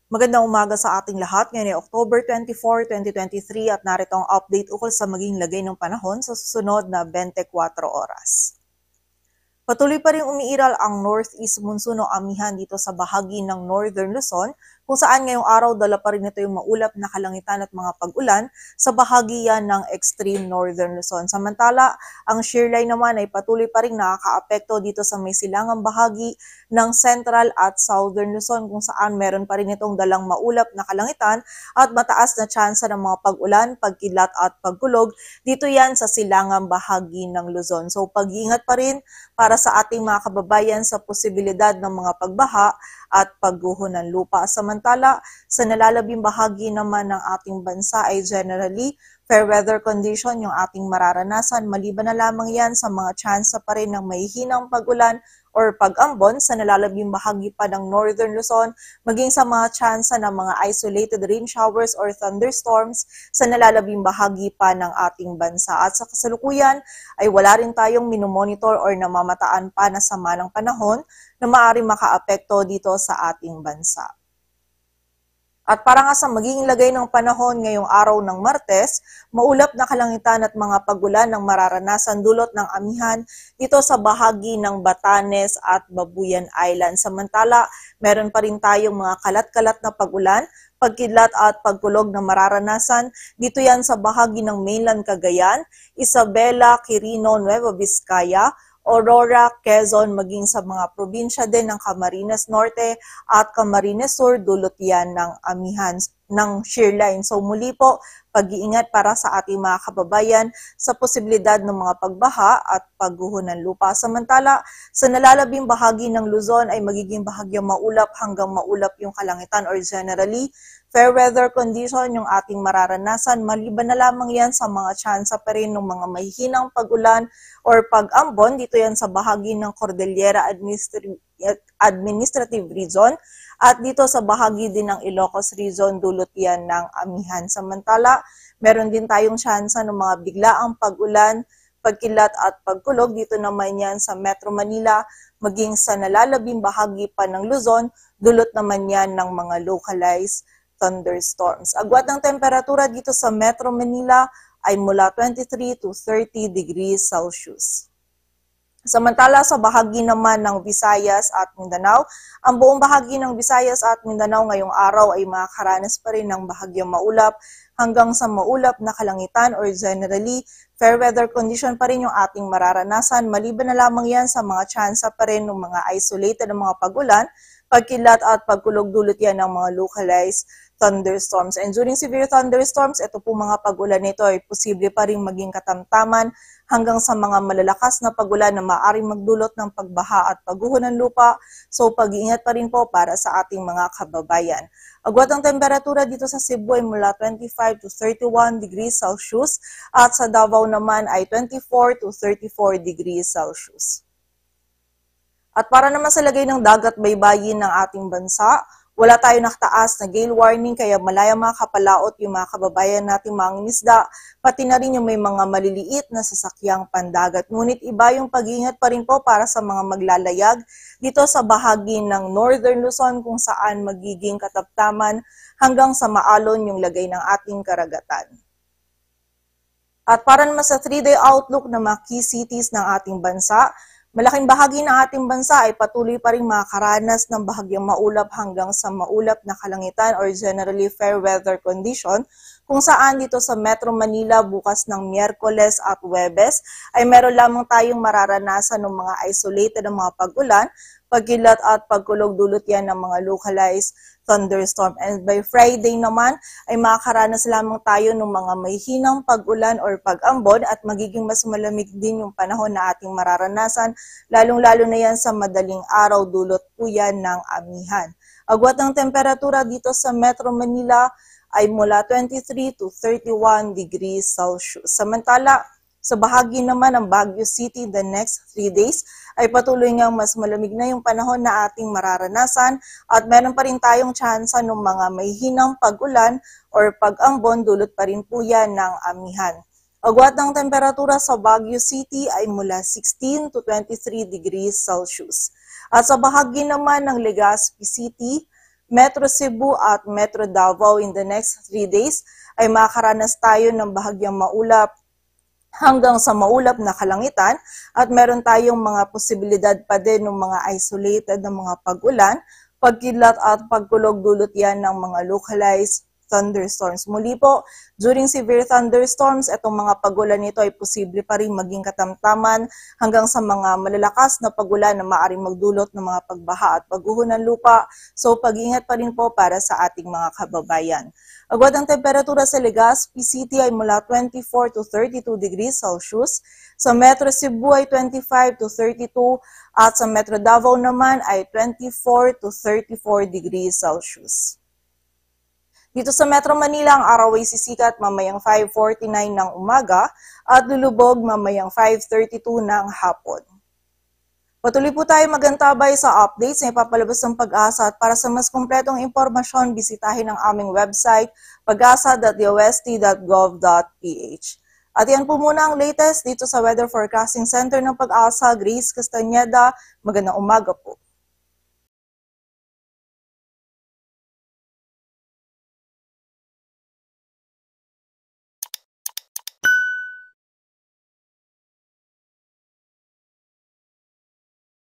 Magandang umaga sa ating lahat. Ngayon ay October 24, 2023 at narito ang update ukol sa maging lagay ng panahon sa susunod na 24 oras. Patuloy pa rin umiiral ang northeast monsoon o amihan dito sa bahagi ng Northern Luzon, kung saan ngayong araw dala pa rin ito yung maulap na kalangitan at mga pag-ulan sa bahagi yan ng extreme Northern Luzon. Samantala, ang shearline naman ay patuloy pa rin nakakaapekto dito sa may silangang bahagi ng Central at Southern Luzon, kung saan meron pa rin itong dalang maulap na kalangitan at mataas na tsansa ng mga pag-ulan, pagkidlat at pagkulog dito yan sa silangang bahagi ng Luzon. So pag-iingat pa rin para sa ating mga kababayan sa posibilidad ng mga pagbaha at pagguho ng lupa. Samantala, sa nalalabing bahagi naman ng ating bansa ay generally fair weather condition yung ating mararanasan. Maliban na lamang yan sa mga tsansa pa rin ng mahihinang pag-ulan or pag-ambon sa nalalabing bahagi pa ng Northern Luzon, maging sa mga tsansa ng mga isolated rain showers or thunderstorms sa nalalabing bahagi pa ng ating bansa. At sa kasalukuyan ay wala rin tayong minomonitor or namamataan pa na sama ng panahon na maaaring makaapekto dito sa ating bansa. At para nga sa magiging lagay ng panahon ngayong araw ng Martes, maulap na kalangitan at mga pagulan ng mararanasan dulot ng amihan dito sa bahagi ng Batanes at Babuyan Island. Samantala, meron pa rin tayong mga kalat-kalat na pagulan, pagkidlat at pagkulog na mararanasan dito yan sa bahagi ng mainland Cagayan, Isabela, Quirino, Nueva Vizcaya, Aurora, Quezon, maging sa mga probinsya din ng Camarines Norte at Camarines Sur, dulot yan ng amihan ng shearline. So muli po, pag-iingat para sa ating mga kababayan sa posibilidad ng mga pagbaha at pagguho ng lupa. Samantala, sa nalalabing bahagi ng Luzon ay magiging bahagyang maulap hanggang maulap yung kalangitan or generally fair weather condition yung ating mararanasan. Maliban na lamang yan sa mga tsansa pa rin ng mga mahihinang pag-ulan or pag-ambon. Dito yan sa bahagi ng Cordillera Administrative Region at dito sa bahagi din ng Ilocos Region, dulot yan ng amihan. Samantala, meron din tayong tsansa ng mga biglaang pag-ulan, pagkilat at pagkulog. Dito naman yan sa Metro Manila, maging sa nalalabing bahagi pa ng Luzon, dulot naman yan ng mga localized thunderstorms. Agwat ng temperatura dito sa Metro Manila ay mula 23 to 30 degrees Celsius. Samantala sa bahagi naman ng Visayas at Mindanao, ang buong bahagi ng Visayas at Mindanao ngayong araw ay makakaranas pa rin ng bahagyang maulap hanggang sa maulap na kalangitan or generally fair weather condition pa rin yung ating mararanasan. Maliban na lamang yan sa mga tsansa pa rin ng mga isolated na mga pag-ulan, pagkilat at pagkulog, dulot yan ng mga localized thunderstorms. And during severe thunderstorms, ito po mga pag-ulan nito ay posible pa rin maging katamtaman hanggang sa mga malalakas na pag-ulan na maaaring magdulot ng pagbaha at pagguho ng lupa. So pag-iingat pa rin po para sa ating mga kababayan. Agwat ang temperatura dito sa Cebu ay mula 25 to 31 degrees Celsius at sa Davao naman ay 24 to 34 degrees Celsius. At para naman sa lagay ng dagat baybayin ng ating bansa, wala tayong nakataas na gale warning kaya malaya makakapalaot yung mga kababayan nating mangingisda, pati na rin yung may mga maliliit na sasakyang pandagat. Ngunit iba yung pag-iingat pa rin po para sa mga maglalayag dito sa bahagi ng Northern Luzon kung saan magiging kataptaman hanggang sa maalon yung lagay ng ating karagatan. At para naman sa 3-day outlook ng mga key cities ng ating bansa, malaking bahagi ng ating bansa ay patuloy pa rin makakaranas ng bahagyang maulap hanggang sa maulap na kalangitan or generally fair weather condition, kung saan dito sa Metro Manila bukas ng Miyerkules at Huwebes ay meron lamang tayong mararanasan ng mga isolated na mga pag-ulan, pagkilat at pagkulog, dulot yan ng mga localized thunderstorm. And by Friday naman ay makakaranas lamang tayo ng mga mahihinang pag-ulan or pag-ambon at magiging mas malamig din yung panahon na ating mararanasan, lalong-lalo na yan sa madaling araw, dulot po yan ng amihan. Agwat ng temperatura dito sa Metro Manila ay mula 23 to 31 degrees Celsius. Samantala, sa bahagi naman ng Baguio City, the next 3 days ay patuloy ngang mas malamig na yung panahon na ating mararanasan at meron pa rin tayong tsansa ng mga mahihinang pag-ulan or pag-ambon, dulot pa rin po yan ng amihan. Agwat ng temperatura sa Baguio City ay mula 16 to 23 degrees Celsius. At sa bahagi naman ng Legazpi City, Metro Cebu at Metro Davao in the next 3 days ay makakaranas tayo ng bahagyang maulap hanggang sa maulap na kalangitan at meron tayong mga posibilidad pa din ng mga isolated na mga pag-ulan, pagkidlat at pagkulog dulot yan ng mga localized thunderstorms. Muli po, during severe thunderstorms, itong mga pag-ulan nito ay posible pa rin maging katamtaman hanggang sa mga malalakas na pag-ulan na maaaring magdulot ng mga pagbaha at pagguho ng lupa. So pag-ingat pa rin po para sa ating mga kababayan. Agad ang temperatura sa Legazpi City ay mula 24 to 32 degrees Celsius. Sa Metro Cebu ay 25 to 32 at sa Metro Davao naman ay 24 to 34 degrees Celsius. Dito sa Metro Manila, ang araw ay sisikat mamayang 5:49 ng umaga at lulubog mamayang 5:32 ng hapon. Patuloy po tayo magantabay sa updates na ipapalabas ng Pag-asa at para sa mas kumpletong impormasyon, bisitahin ang aming website pagasa.dost.gov.ph. At yan po muna ang latest dito sa Weather Forecasting Center ng Pag-asa. Grace Castañeda, magandang umaga po.